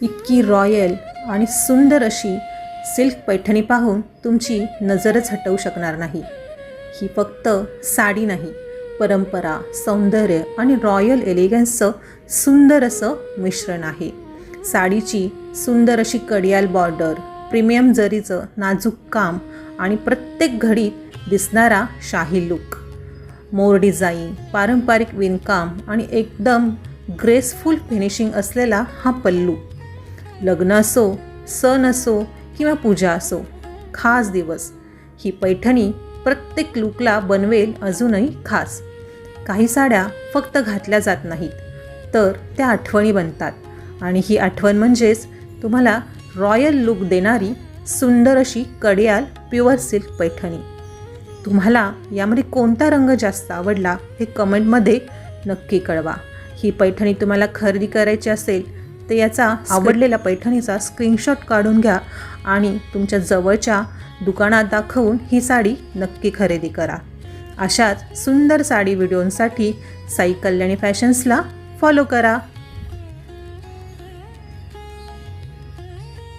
इतकी रॉयल आणि सुंदर अशी सिल्क पैठणी पाहून तुमची नजरच हटवू शकणार नाही। ही फक्त साडी नाही, परंपरा, सौंदर्य आणि रॉयल एलिगन्सचं सुंदर असं मिश्रण आहे। साडीची सुंदर अशी कडियाल बॉर्डर, प्रीमियम जरीचं नाजूक काम आणि प्रत्येक घडीत दिसणारा शाही लुक, मोर डिझाईन, पारंपरिक विणकाम आणि एकदम ग्रेसफुल फिनिशिंग असलेला हा पल्लू। लग्न असो, सण असो किंवा पूजा असो, खास दिवस, ही पैठणी प्रत्येक लुकला बनवेल अजूनही खास। काही साड्या फक्त घातल्या जात नाहीत, तर त्या आठवणी बनतात आणि ही आठवण म्हणजेच तुम्हाला रॉयल लुक देणारी सुंदर अशी कडियाल प्युअर सिल्क पैठणी। तुम्हाला यामध्ये कोणता रंग जास्त आवडला हे कमेंटमध्ये नक्की कळवा। ही पैठणी तुम्हाला खरेदी करायची असेल तर याचा आवडलेल्या पैठणीचा स्क्रीनशॉट काढून घ्या आणि तुमच्या जवळच्या दुकानात दाखवून ही साडी नक्की खरेदी करा। अशाच सुंदर साडी व्हिडिओंसाठी साई कल्याणी फॅशन्सला फॉलो करा।